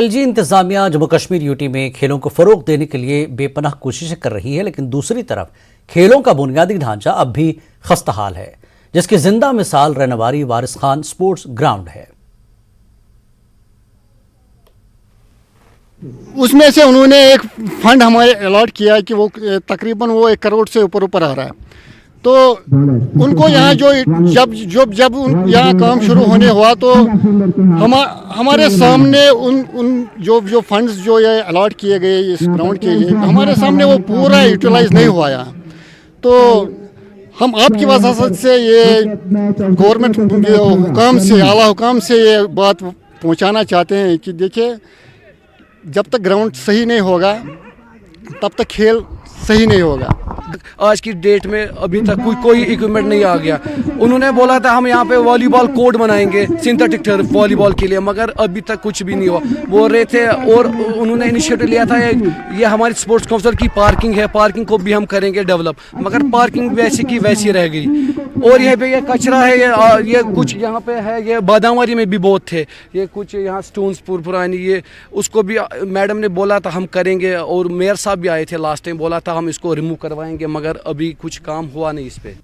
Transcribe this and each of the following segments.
LG इंतजामिया Jammu Kashmir UT में खेलों को फरोग देने के लिए बेपनाह कोशिशें कर रही है, लेकिन दूसरी तरफ खेलों का बुनियादी ढांचा अब भी खस्ताहाल है, जिसकी जिंदा मिसाल रहनवारी वारिस खान स्पोर्ट्स ग्राउंड है। उसमें से उन्होंने एक फंड हमारे अलॉट किया है कि वो तकरीबन वो 1 करोड़ से ऊपर आ रहा है। तो उनको यहाँ जब यहाँ काम शुरू होने हुआ तो हमारे सामने उन जो फंड्स जो ये अलॉट किए गए इस ग्राउंड के लिए, हमारे सामने वो पूरा यूटिलाइज नहीं हुआ यहाँ। तो हम आपकी वजह से ये गवर्नमेंट हुकाम से, आला हुकाम से ये बात पहुँचाना चाहते हैं कि देखिए, जब तक ग्राउंड सही नहीं होगा तब तक खेल सही नहीं होगा। आज की डेट में अभी तक कोई इक्विपमेंट नहीं आ गया। उन्होंने बोला था हम यहाँ पे वॉलीबॉल कोर्ट बनाएंगे सिंथेटिक टर्फ वॉलीबॉल के लिए, मगर अभी तक कुछ भी नहीं हुआ। बोल रहे थे और उन्होंने इनिशिएटिव लिया था ये हमारी स्पोर्ट्स काउंसिल की पार्किंग है, पार्किंग को भी हम करेंगे डेवलप, मगर पार्किंग वैसी की वैसी रह गई। और यहाँ पे ये कचरा है, ये कुछ यहाँ पे है, ये बादामवारी में भी बहुत थे, ये कुछ यहाँ स्टोन्स पुरानी, ये उसको भी मैडम ने बोला था हम करेंगे, और मेयर साहब भी आए थे लास्ट टाइम, बोला था हम इसको रिमूव करवाएंगे, मगर अभी कुछ काम हुआ नहीं इस पे।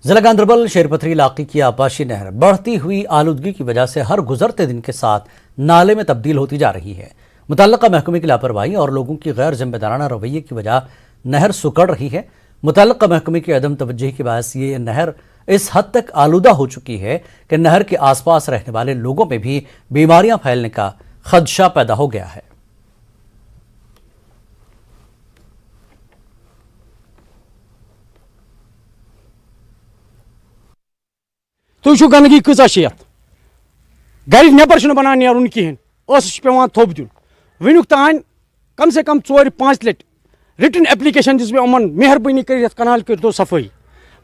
जिला गांधरबल शेरपथरी इलाके की आपाशी नहर बढ़ती हुई आलूदगी की वजह से हर गुजरते दिन के साथ नाले में तब्दील होती जा रही है। मुतल्लिका महकमे की लापरवाही और लोगों की गैर जिम्मेदाराना रवैये की वजह नहर सुकड़ रही है। मुतल्लिका महकमे की अदम तवज्जुही की वजह से ये नहर इस हद तक आलूदा हो चुकी है कि नहर के आसपास रहने वाले लोगों में भी बीमारियां फैलने का खदशा पैदा हो गया है। तुझु गंदगी कचा गर नबर बनान नीरुन कहें, पेवान थोप दिन वनुक तान कम से कम 4-5 लट रिटन एप्लीकेशन दिस अमन मेहरबानी कर कनाल कर दो सफाई,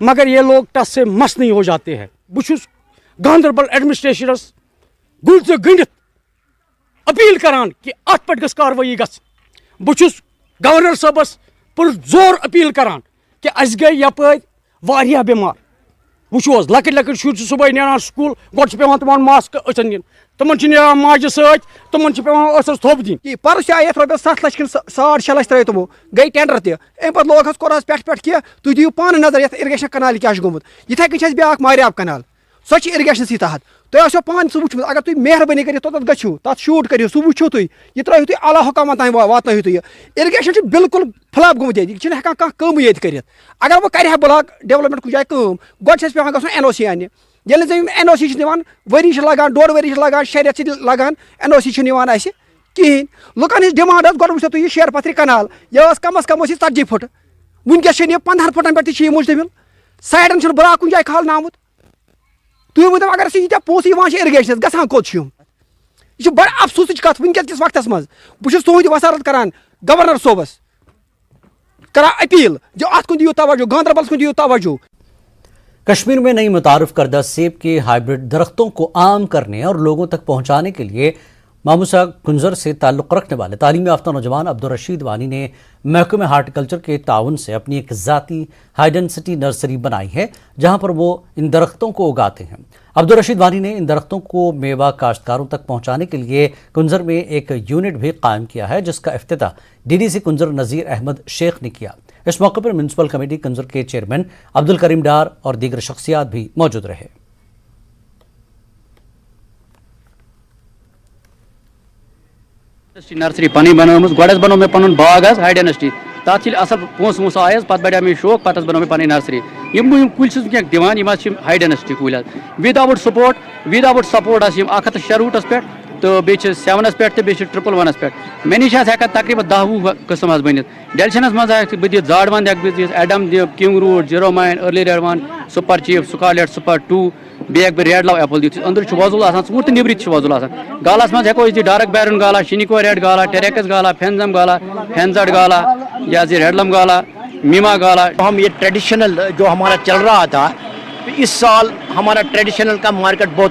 मगर ये लोग टस से मस नहीं हो जाते हैं। बुछुस गांधरबल एडमिनिस्ट्रेशनस गुल तो गंडित अपील करान कि अत पे गस कार्रवाई गस। बुछुस गवर्नर साहबस पुरजोर अपील करान कि अस गई यपै वारिया बीमार। वुचोस लकट लकट शुर सुबह नेरान स्कूल गोट पेवान तमन मास्क अचन दिन, तमन नेरान माज सत, तमन पेवान असस थोप दिन। पर्स आयत रॉ 7 लाख 6.5 लाख त्रे तमो गई टेंडर ते अम पे लोग कोर पे कि तुम दिव पान नजर ये इरिगेशन कनाल क्या गोमुत। इथे कन ब्या मारियाब कनाल सो इरिगेशन सी तहत तुम आसो पान सह वुचमुत। अगर तुम मेहरबानी कर तोत गो तथ शूट करो सह वो तुम यह त्रो तुम आला हुकाम तान वातन तुम। इरिगेशन बिल्कुल फ्लॉप गोमुत ये हेकान कम ये कर। अगर वो कर ब्लॉक डेवलपमेंट कुछ जाए कम गोटे पे गो NOC अने ये NOC वरी लगान 1.5 वरी लगान 6 रेत लगान NOC कहें। लुकन हज डिमांड गो वो तुम शेरपथरी कनाल यह कम अज कम 40 फुट वनकस 15 फुटन पे मुश्तमिल साइडन ब्लॉक कुछ जाए खालना आमुत। तुम वो अगर ये पोस इरिगेशन गसान कोत यह बड़ अफसोस कत वनकस वक्त मज बहुत तुद वसारत करान गवर्नर सोबस करा अपील जो अत कुन दियो तवज्जो, गांधरबल कुन दियो तवज्जो। कश्मीर में नई मुतारिफ करदा सेब के हाइब्रिड दरख्तों को आम करने और लोगों तक पहुंचाने के लिए मामूसा कुंजर से ताल्लुक़ रखने वाले तालीम याफ्ता नौजवान अब्दुल रशीद वानी ने महकमे हार्टिकल्चर के ताउन से अपनी एक ज़ाती हाई डेंसिटी नर्सरी बनाई है, जहां पर वो इन दरख्तों को उगाते हैं। अब्दुल रशीद वानी ने इन दरख्तों को मेवा काश्तकारों तक पहुंचाने के लिए कुंजर में एक यूनिट भी कायम किया है, जिसका इफ्तिताह DDC कुंजर नज़ीर अहमद शेख ने किया। इस मौके पर म्यूनसिपल कमेटी कुंजर के चेयरमैन अब्दुल करीम डार और दीगर शख्सियात भी मौजूद रहे। नर्सरी पनी बनोम गोड़ बनो मे पन बाग हाई डेंसिटी तथ असल पोस वोस आय पे बढ़िया मे शौक पे बनो मे पन नर्सरी कुल दिवान हाई डेंसिटी कुल विदाउट सपोर्ट 106 रूटस पे तो बे 7 पे बे 111 पे मे नश तकरीबन 10-20 कस्म बनित। डेल्शनस मज बह जाड़वंद एडम किंग रूट Jeromine early red one super chief scarlet super 2 बे रेड लव एपल दिख अंदर वजुल ूर तो निब्र वजुल गालस मज हेको डार्क बैरन गाला, शिनिको रेड गाला, टेरेकस गाला, फेंजम गाला, फेंजड गाला या रेडलम गाला, मीमा गाला। हम ये ट्रेडिशनल जो हमारा चल रहा था, इस साल हमारा ट्रेडिशनल का मार्केट बहुत